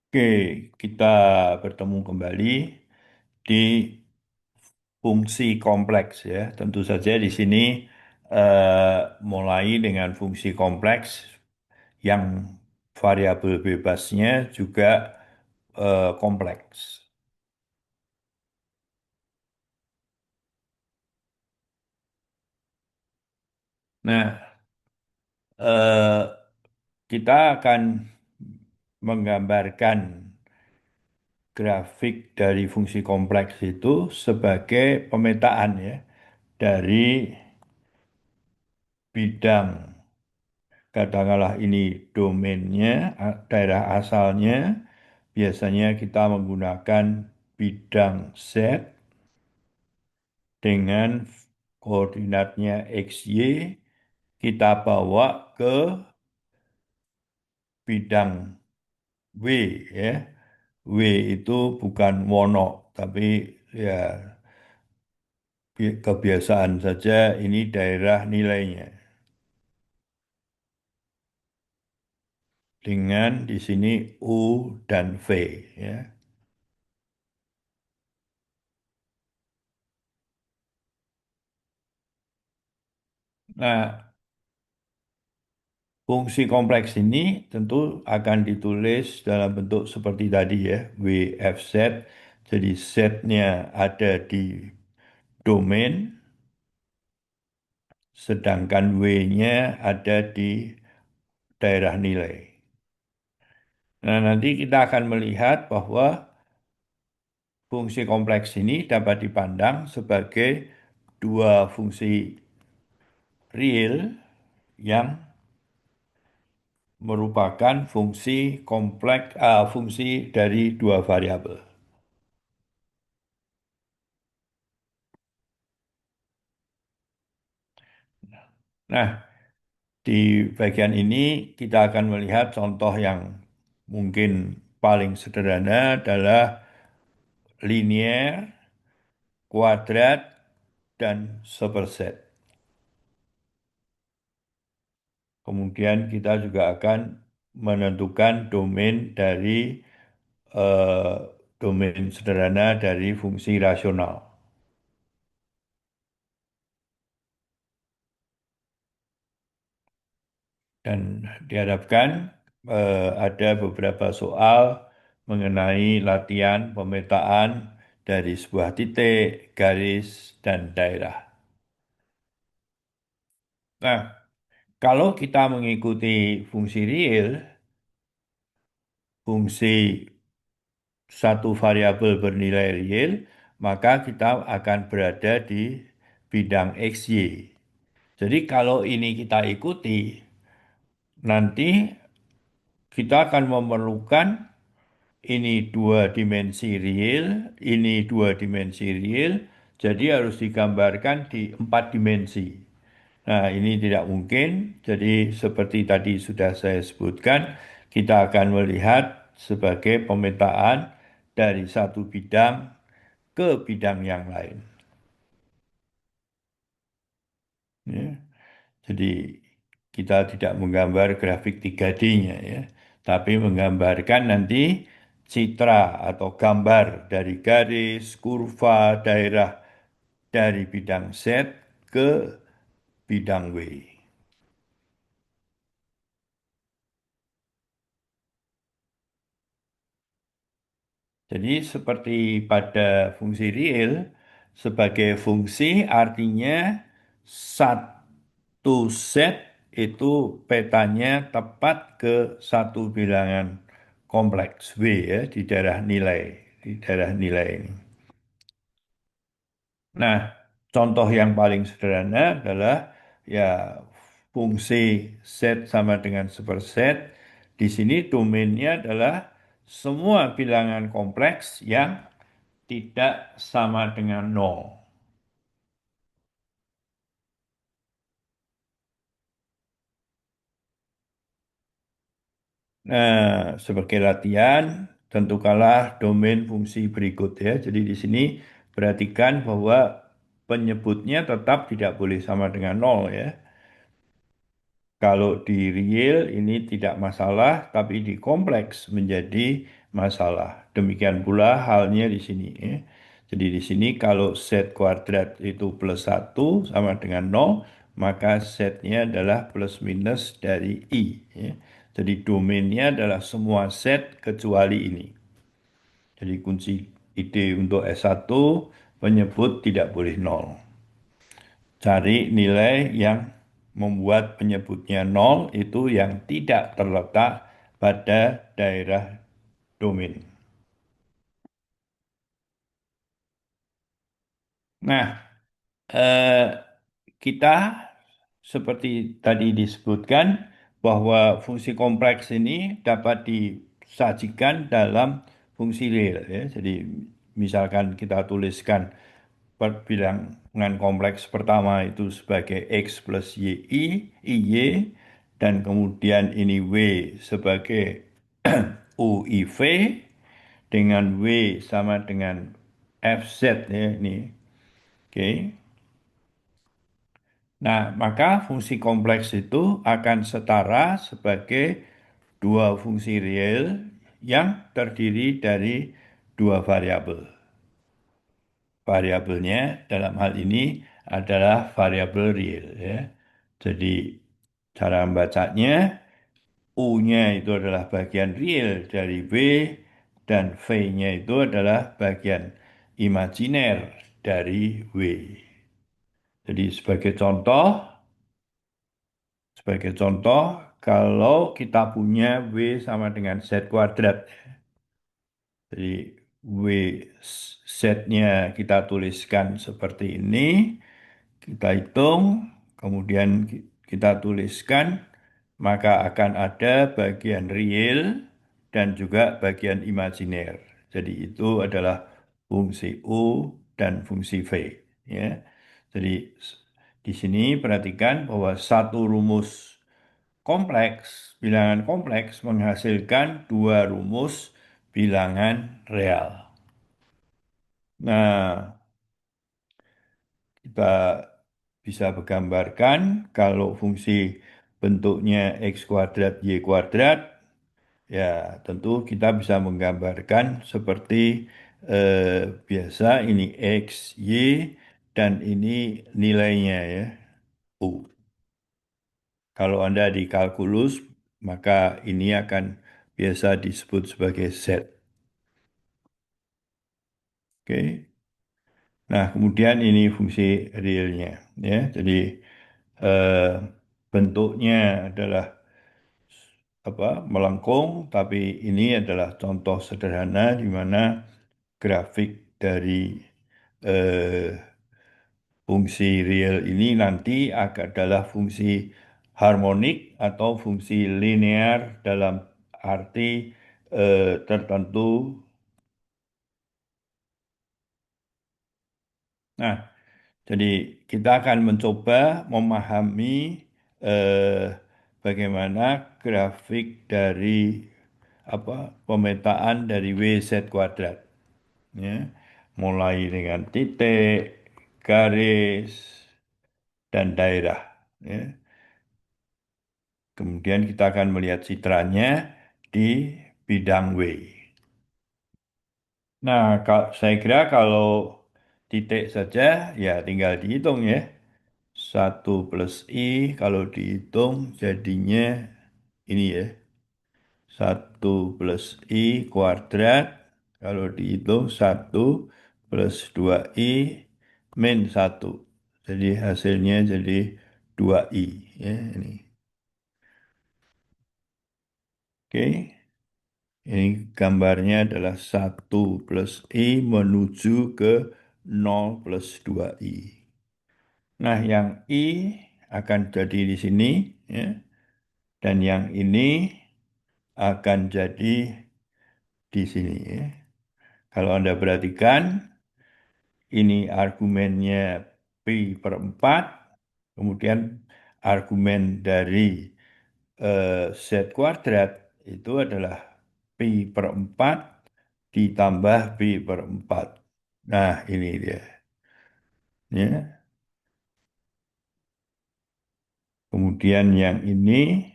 Oke, kita bertemu kembali di fungsi kompleks ya. Tentu saja di sini mulai dengan fungsi kompleks yang variabel bebasnya juga kompleks. Nah, eh, kita akan menggambarkan grafik dari fungsi kompleks itu sebagai pemetaan ya dari bidang. Katakanlah ini domainnya, daerah asalnya. Biasanya kita menggunakan bidang Z dengan koordinatnya XY. Kita bawa ke bidang W ya. W itu bukan wono, tapi ya kebiasaan saja ini daerah nilainya. Dengan di sini U dan V ya. Nah, fungsi kompleks ini tentu akan ditulis dalam bentuk seperti tadi ya, WFZ. Jadi Z-nya ada di domain, sedangkan W-nya ada di daerah nilai. Nah, nanti kita akan melihat bahwa fungsi kompleks ini dapat dipandang sebagai dua fungsi real yang merupakan fungsi kompleks, fungsi dari dua variabel. Nah, di bagian ini kita akan melihat contoh yang mungkin paling sederhana adalah linear, kuadrat, dan superset. Kemudian kita juga akan menentukan domain dari eh, domain sederhana dari fungsi rasional. Dan diharapkan ada beberapa soal mengenai latihan pemetaan dari sebuah titik, garis, dan daerah. Nah, kalau kita mengikuti fungsi real, fungsi satu variabel bernilai real, maka kita akan berada di bidang XY. Jadi kalau ini kita ikuti, nanti kita akan memerlukan ini dua dimensi real, ini dua dimensi real, jadi harus digambarkan di empat dimensi. Nah, ini tidak mungkin. Jadi, seperti tadi sudah saya sebutkan, kita akan melihat sebagai pemetaan dari satu bidang ke bidang yang lain. Ya. Jadi, kita tidak menggambar grafik 3D-nya ya, tapi menggambarkan nanti citra atau gambar dari garis, kurva, daerah dari bidang Z ke bidang W. Jadi seperti pada fungsi real, sebagai fungsi artinya satu set itu petanya tepat ke satu bilangan kompleks W ya di daerah nilai ini. Nah, contoh yang paling sederhana adalah ya fungsi set sama dengan superset. Di sini domainnya adalah semua bilangan kompleks yang tidak sama dengan nol. Nah, sebagai latihan, tentukanlah domain fungsi berikut ya. Jadi di sini perhatikan bahwa penyebutnya tetap tidak boleh sama dengan nol ya. Kalau di real ini tidak masalah, tapi di kompleks menjadi masalah. Demikian pula halnya di sini. Ya. Jadi di sini kalau set kuadrat itu plus satu sama dengan nol, maka setnya adalah plus minus dari I. Ya. Jadi domainnya adalah semua set kecuali ini. Jadi kunci ide untuk S1 penyebut tidak boleh nol. Cari nilai yang membuat penyebutnya nol itu yang tidak terletak pada daerah domain. Nah, eh, kita seperti tadi disebutkan bahwa fungsi kompleks ini dapat disajikan dalam fungsi real ya. Jadi misalkan kita tuliskan bilangan kompleks pertama itu sebagai X plus Y, dan kemudian ini W sebagai UIV dengan W sama dengan FZ ya ini. Oke. Nah, maka fungsi kompleks itu akan setara sebagai dua fungsi real yang terdiri dari dua variabel. Variabelnya dalam hal ini adalah variabel real ya. Jadi cara membacanya U-nya itu adalah bagian real dari B dan V-nya itu adalah bagian imajiner dari W. Jadi sebagai contoh, kalau kita punya W sama dengan Z kuadrat, jadi W Z-nya kita tuliskan seperti ini, kita hitung, kemudian kita tuliskan, maka akan ada bagian real dan juga bagian imajiner. Jadi itu adalah fungsi U dan fungsi V. Ya. Jadi di sini perhatikan bahwa satu rumus bilangan kompleks menghasilkan dua rumus bilangan real. Nah, kita bisa menggambarkan kalau fungsi bentuknya X kuadrat Y kuadrat, ya tentu kita bisa menggambarkan seperti biasa ini X, Y, dan ini nilainya ya, U. Kalau Anda di kalkulus, maka ini akan biasa disebut sebagai Z. Oke. Nah, kemudian ini fungsi realnya ya. Jadi eh, bentuknya adalah apa melengkung, tapi ini adalah contoh sederhana di mana grafik dari eh, fungsi real ini nanti adalah fungsi harmonik atau fungsi linear dalam arti tertentu. Nah, jadi kita akan mencoba memahami eh, bagaimana grafik dari apa pemetaan dari WZ kuadrat. Ya. Mulai dengan titik, garis, dan daerah. Ya. Kemudian kita akan melihat citranya di bidang W. Nah, saya kira kalau titik saja ya tinggal dihitung ya. Satu plus I kalau dihitung jadinya ini ya. Satu plus I kuadrat kalau dihitung satu plus dua I min satu. Jadi hasilnya jadi dua I ya ini. Oke. Ini gambarnya adalah satu plus I menuju ke nol plus dua I. Nah, yang I akan jadi di sini, ya, dan yang ini akan jadi di sini. Ya. Kalau Anda perhatikan, ini argumennya pi per 4, kemudian argumen dari Z kuadrat itu adalah pi per 4 ditambah pi per 4. Nah, ini dia. Ya. Kemudian yang ini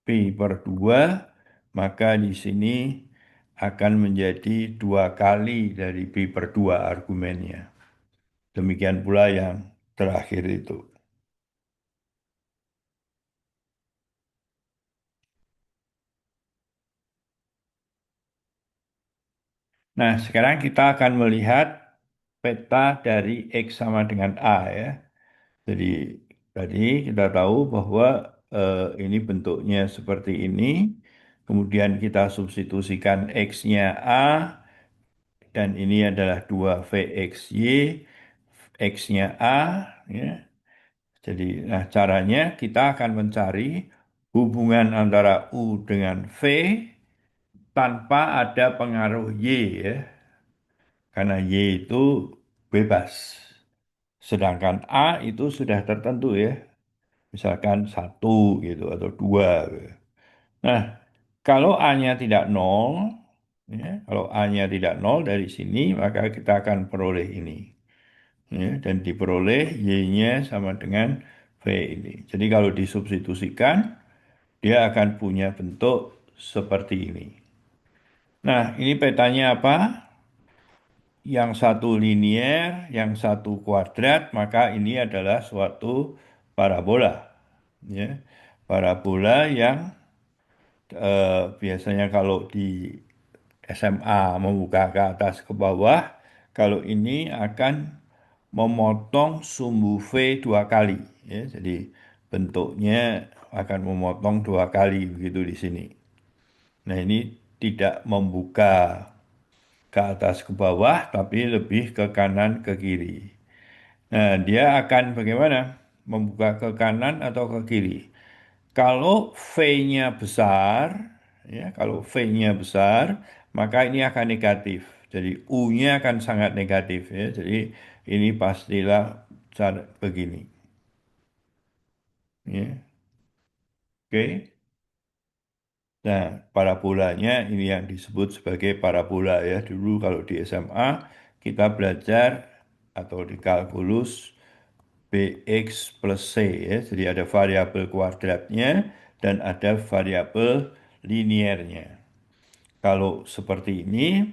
pi per 2, maka di sini akan menjadi 2 kali dari pi per 2 argumennya. Demikian pula yang terakhir itu. Nah, sekarang kita akan melihat peta dari X sama dengan A ya. Jadi tadi kita tahu bahwa ini bentuknya seperti ini. Kemudian kita substitusikan X-nya A dan ini adalah 2VXY, X-nya A ya. Jadi nah caranya kita akan mencari hubungan antara U dengan V tanpa ada pengaruh Y ya. Karena Y itu bebas. Sedangkan A itu sudah tertentu ya. Misalkan satu gitu atau dua, gitu. Nah, kalau A-nya tidak nol, ya, kalau A-nya tidak nol dari sini, maka kita akan peroleh ini. Ya, dan diperoleh Y-nya sama dengan V ini. Jadi kalau disubstitusikan, dia akan punya bentuk seperti ini. Nah, ini petanya apa? Yang satu linier, yang satu kuadrat, maka ini adalah suatu parabola. Ya. Parabola yang biasanya kalau di SMA membuka ke atas ke bawah, kalau ini akan memotong sumbu V 2 kali. Ya. Jadi bentuknya akan memotong 2 kali begitu di sini. Nah ini tidak membuka ke atas ke bawah, tapi lebih ke kanan ke kiri. Nah, dia akan bagaimana? Membuka ke kanan atau ke kiri. Kalau V-nya besar, ya, kalau V-nya besar, maka ini akan negatif. Jadi U-nya akan sangat negatif ya. Jadi ini pastilah cara begini. Ya. Oke. Nah, parabolanya ini yang disebut sebagai parabola ya. Dulu kalau di SMA kita belajar atau di kalkulus BX plus C ya. Jadi ada variabel kuadratnya dan ada variabel liniernya. Kalau seperti ini,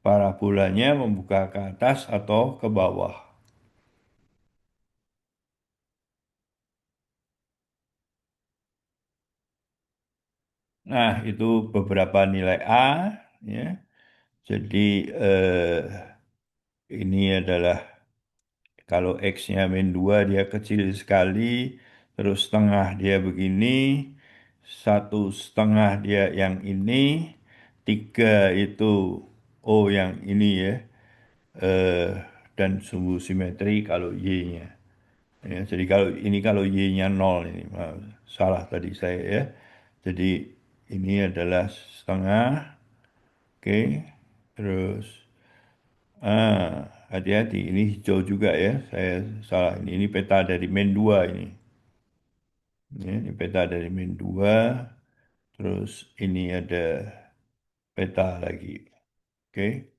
parabolanya membuka ke atas atau ke bawah. Nah, itu beberapa nilai A ya. Jadi ini adalah kalau X-nya min 2 dia kecil sekali, terus setengah dia begini, 1/2 dia yang ini, 3 itu yang ini ya, eh, dan sumbu simetri kalau Y-nya. Ya, jadi kalau Y-nya 0 ini, salah tadi saya ya. Jadi ini adalah setengah, oke, terus hati-hati, ini hijau juga ya. Saya salah ini peta dari main 2 ini. Ya, ini peta dari main 2. Terus ini ada peta lagi. Oke.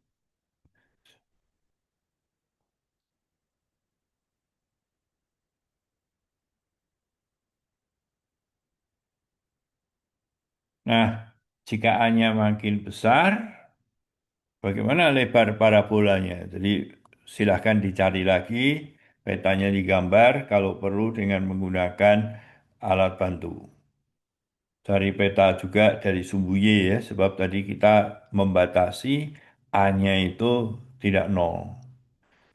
Nah, jika A-nya makin besar, bagaimana lebar parabolanya? Jadi silahkan dicari lagi, petanya digambar kalau perlu dengan menggunakan alat bantu. Cari peta juga dari sumbu Y ya, sebab tadi kita membatasi A-nya itu tidak nol.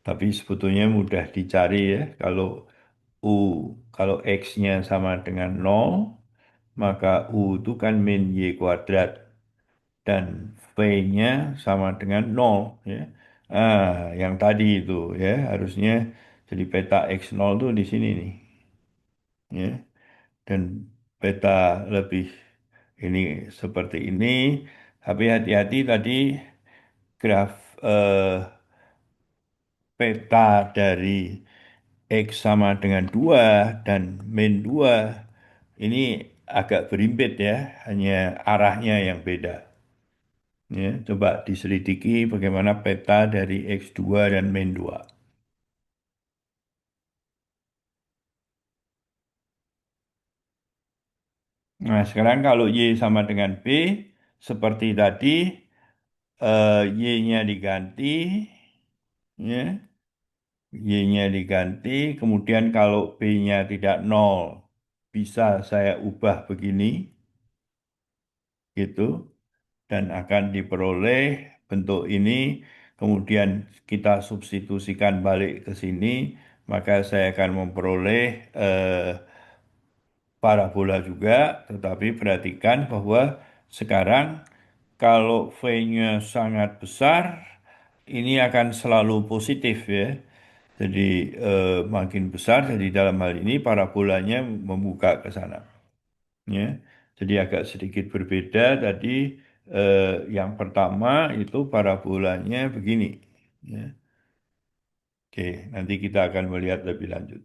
Tapi sebetulnya mudah dicari ya, U, kalau X-nya sama dengan nol, maka U itu kan min Y kuadrat dan V-nya sama dengan nol ya. Yang tadi itu ya, harusnya jadi peta X0 tuh di sini nih. Ya. Dan peta lebih ini seperti ini. Tapi hati-hati tadi graf peta dari X sama dengan 2 dan min 2 ini agak berimbit ya, hanya arahnya yang beda. Ya, coba diselidiki bagaimana peta dari X2 dan min 2. Nah, sekarang kalau Y sama dengan B, seperti tadi, Y-nya diganti, ya, Y-nya diganti, kemudian kalau B-nya tidak nol, bisa saya ubah begini, gitu, dan akan diperoleh bentuk ini, kemudian kita substitusikan balik ke sini, maka saya akan memperoleh parabola juga, tetapi perhatikan bahwa sekarang kalau V-nya sangat besar, ini akan selalu positif ya. Jadi makin besar, jadi dalam hal ini parabolanya membuka ke sana. Ya. Jadi agak sedikit berbeda tadi yang pertama itu parabolanya begini. Ya. Oke, nanti kita akan melihat lebih lanjut.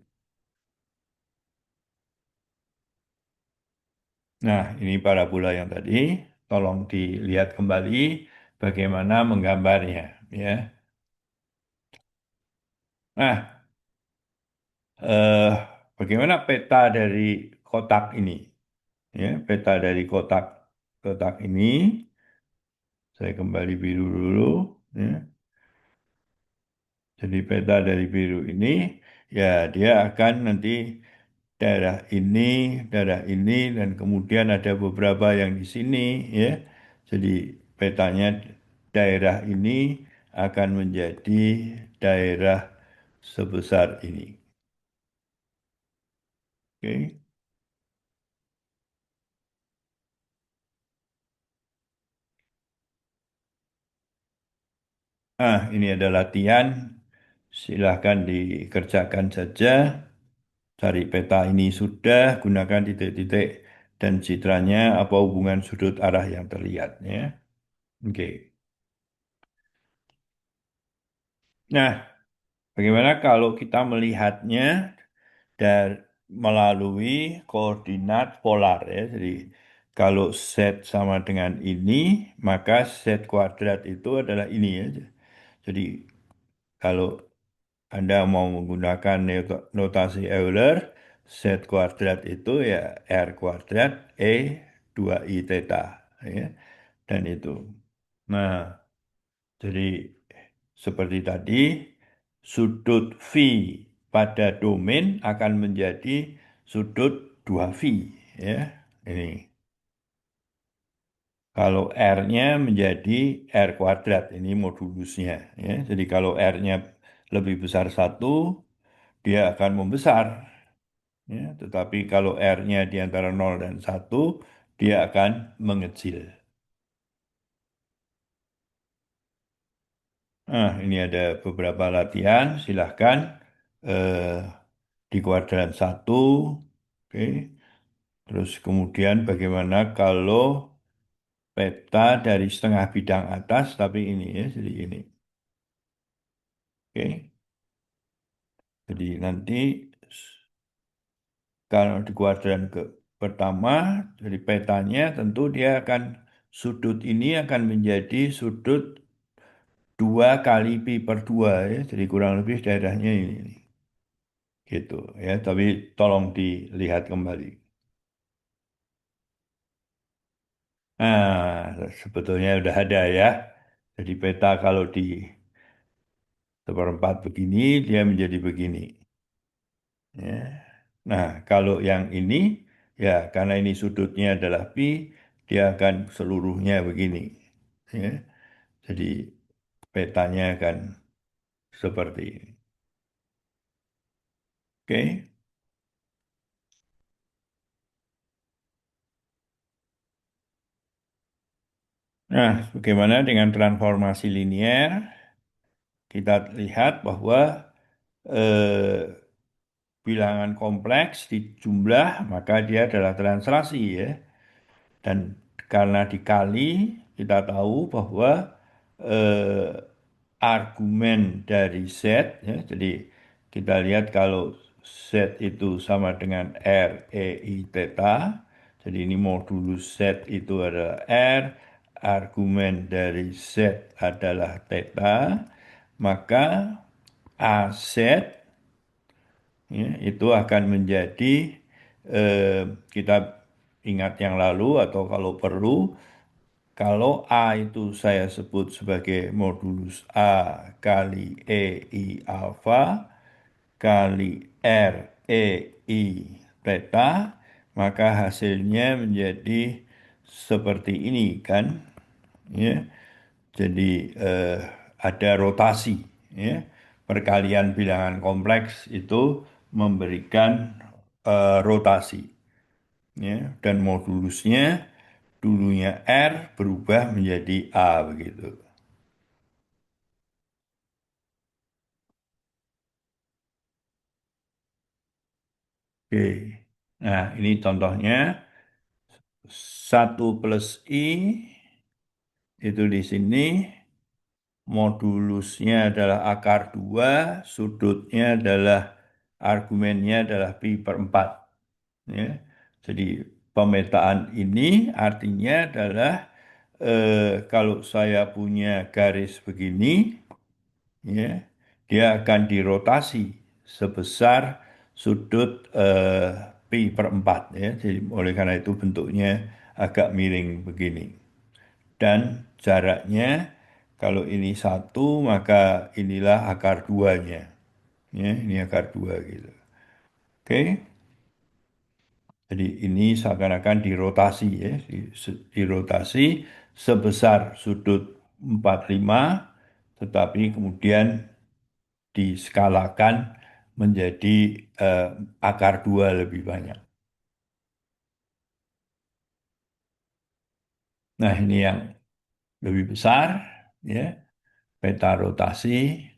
Nah, ini parabola yang tadi. Tolong dilihat kembali bagaimana menggambarnya. Ya. Nah, eh, bagaimana peta dari kotak ini? Ya, peta dari kotak kotak ini. Saya kembali biru dulu. Ya. Jadi peta dari biru ini, ya dia akan nanti daerah ini, dan kemudian ada beberapa yang di sini, ya. Jadi petanya daerah ini akan menjadi daerah sebesar ini. Oke. Ini ada latihan. Silahkan dikerjakan saja. Cari peta ini sudah, gunakan titik-titik dan citranya apa hubungan sudut arah yang terlihat, ya. Oke. Nah, bagaimana kalau kita melihatnya dan melalui koordinat polar ya. Jadi kalau Z sama dengan ini, maka Z kuadrat itu adalah ini ya. Jadi kalau Anda mau menggunakan notasi Euler, Z kuadrat itu ya R kuadrat E 2I theta ya. Dan itu. Nah, jadi seperti tadi, sudut V pada domain akan menjadi sudut 2V ya. Ini. Kalau R-nya menjadi R kuadrat, ini modulusnya ya. Jadi kalau R-nya lebih besar satu, dia akan membesar ya. Tetapi kalau R-nya di antara 0 dan 1, dia akan mengecil. Nah, ini ada beberapa latihan, silahkan eh, di kuadran satu, oke. Terus kemudian bagaimana kalau peta dari setengah bidang atas, tapi ini ya, jadi ini, oke. Jadi nanti kalau di kuadran ke pertama, dari petanya tentu dia akan sudut ini akan menjadi sudut 2 kali pi per 2 ya, jadi kurang lebih daerahnya ini. Gitu ya, tapi tolong dilihat kembali. Nah, sebetulnya udah ada ya. Jadi peta kalau di seperempat begini, dia menjadi begini. Ya. Nah, kalau yang ini, ya karena ini sudutnya adalah pi, dia akan seluruhnya begini. Ya. Jadi petanya akan seperti ini. Oke. Nah, bagaimana dengan transformasi linier? Kita lihat bahwa eh, bilangan kompleks dijumlah maka dia adalah translasi ya. Dan karena dikali kita tahu bahwa eh, argumen dari Z ya. Jadi kita lihat kalau Z itu sama dengan R E I theta. Jadi ini modulus Z itu adalah R, argumen dari Z adalah theta, maka AZ ya, itu akan menjadi kita ingat yang lalu atau kalau perlu Kalau A itu saya sebut sebagai modulus A kali I alfa kali I theta, maka hasilnya menjadi seperti ini kan, ya. Jadi ada rotasi, ya. Perkalian bilangan kompleks itu memberikan rotasi, ya. Dan modulusnya dulunya R berubah menjadi A begitu. Oke. Nah, ini contohnya satu plus I itu di sini modulusnya adalah akar 2, sudutnya adalah argumennya adalah pi per 4. Ya. Jadi pemetaan ini artinya adalah kalau saya punya garis begini, ya, dia akan dirotasi sebesar sudut pi per 4. Ya. Jadi oleh karena itu bentuknya agak miring begini. Dan jaraknya kalau ini satu maka inilah akar duanya. Ya, ini akar dua gitu. Oke, jadi ini seakan-akan dirotasi ya, dirotasi sebesar sudut 45, tetapi kemudian diskalakan menjadi eh, akar dua lebih banyak. Nah, ini yang lebih besar ya, peta rotasi.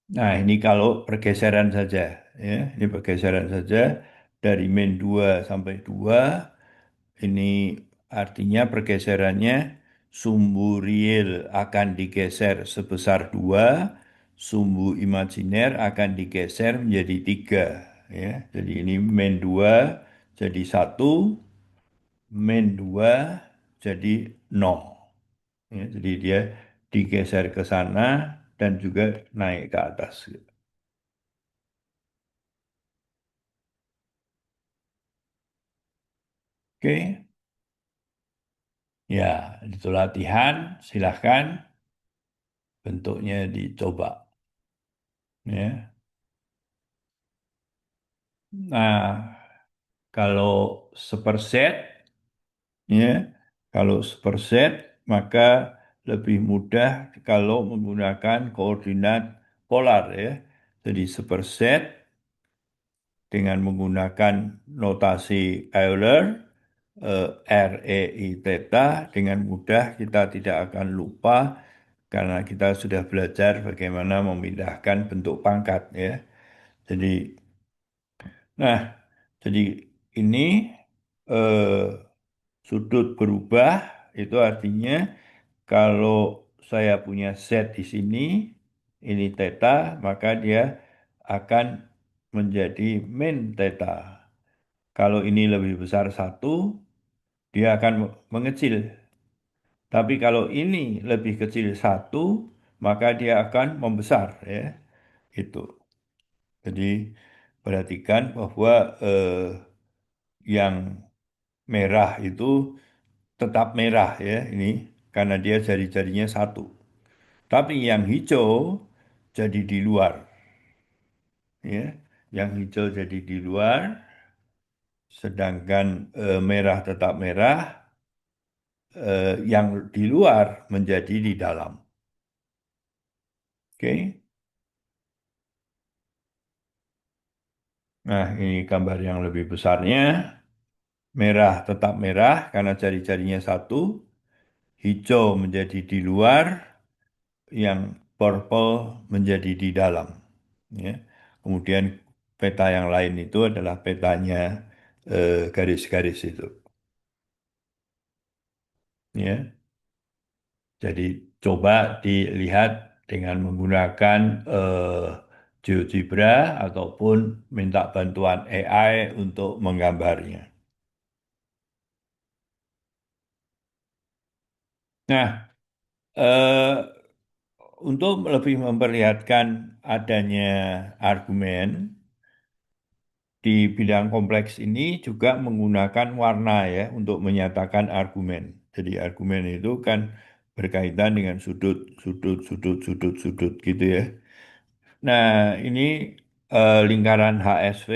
Nah, ini kalau pergeseran saja, ya. Ini pergeseran saja dari min 2 sampai 2. Ini artinya pergeserannya sumbu real akan digeser sebesar 2, sumbu imajiner akan digeser menjadi 3. Ya. Jadi ini min 2 jadi 1, min 2 jadi 0. Ya, jadi dia digeser ke sana dan juga naik ke atas. Oke, ya itu latihan, silahkan bentuknya dicoba. Ya. Nah, kalau seperset, ya, kalau seperset maka lebih mudah kalau menggunakan koordinat polar ya. Jadi seperset dengan menggunakan notasi Euler, R, E, I, theta, dengan mudah kita tidak akan lupa karena kita sudah belajar bagaimana memindahkan bentuk pangkat ya. Jadi, nah, jadi ini eh, sudut berubah itu artinya kalau saya punya Z di sini, ini theta, maka dia akan menjadi min theta. Kalau ini lebih besar satu, dia akan mengecil. Tapi kalau ini lebih kecil satu, maka dia akan membesar ya. Itu. Jadi perhatikan bahwa yang merah itu tetap merah ya ini karena dia jari-jarinya satu. Tapi yang hijau jadi di luar ya. Yang hijau jadi di luar, sedangkan merah tetap merah, yang di luar menjadi di dalam. Oke. Nah, ini gambar yang lebih besarnya. Merah tetap merah karena jari-jarinya satu, hijau menjadi di luar, yang purple menjadi di dalam. Ya. Kemudian peta yang lain itu adalah petanya garis-garis itu. Ya. Jadi coba dilihat dengan menggunakan GeoGebra ataupun minta bantuan AI untuk menggambarnya. Nah, eh, untuk lebih memperlihatkan adanya argumen di bidang kompleks ini juga menggunakan warna ya untuk menyatakan argumen. Jadi argumen itu kan berkaitan dengan sudut, sudut, sudut, sudut, sudut gitu ya. Nah, ini lingkaran HSV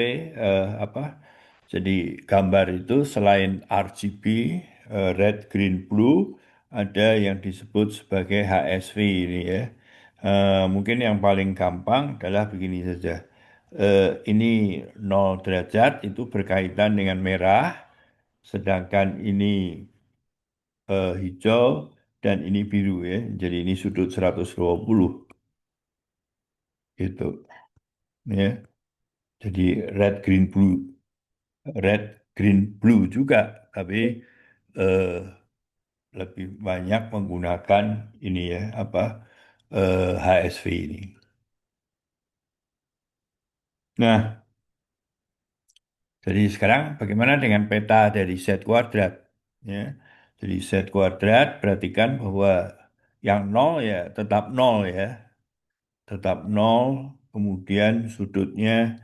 apa? Jadi gambar itu selain RGB, red, green, blue, ada yang disebut sebagai HSV ini ya. Mungkin yang paling gampang adalah begini saja. Ini 0 derajat itu berkaitan dengan merah, sedangkan ini hijau dan ini biru ya. Jadi ini sudut 120 gitu ya. Jadi red, green, blue, red, green, blue juga, tapi eh, lebih banyak menggunakan ini ya apa HSV ini. Nah, jadi sekarang bagaimana dengan peta dari Z kuadrat? Ya, jadi Z kuadrat perhatikan bahwa yang nol ya tetap nol ya, tetap nol. Kemudian sudutnya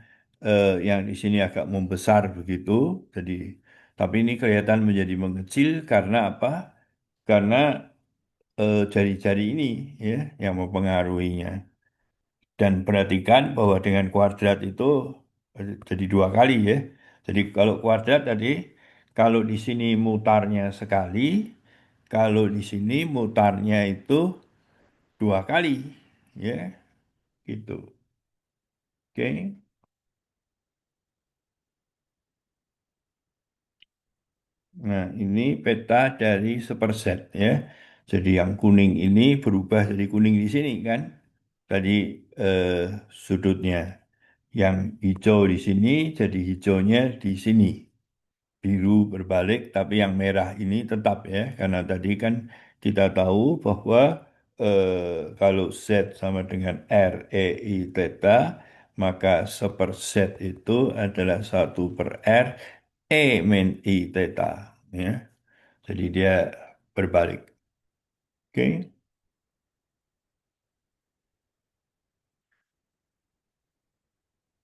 yang di sini agak membesar begitu. Jadi, tapi ini kelihatan menjadi mengecil karena apa? Karena jari-jari ini ya yang mempengaruhinya. Dan perhatikan bahwa dengan kuadrat itu jadi dua kali ya. Jadi kalau kuadrat tadi, kalau di sini mutarnya sekali, kalau di sini mutarnya itu dua kali, ya gitu. Oke. Nah ini peta dari seperset ya. Jadi yang kuning ini berubah jadi kuning di sini kan. Tadi eh, sudutnya. Yang hijau di sini jadi hijaunya di sini. Biru berbalik, tapi yang merah ini tetap ya, karena tadi kan kita tahu bahwa kalau Z sama dengan R, E, I, theta, maka seperset itu adalah 1/R, E min I theta. Ya. Jadi dia berbalik. Oke.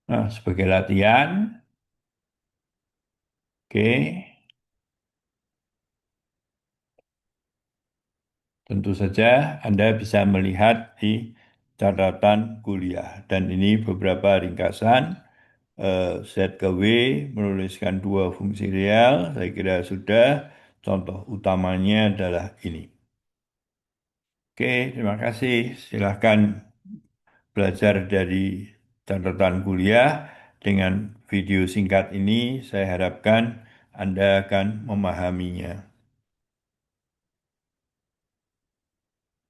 Nah, sebagai latihan, oke, tentu saja Anda bisa melihat di catatan kuliah. Dan ini beberapa ringkasan Z ke W menuliskan dua fungsi real, saya kira sudah. Contoh utamanya adalah ini. Oke, terima kasih. Silahkan belajar dari catatan kuliah. Dengan video singkat ini, saya harapkan Anda akan memahaminya.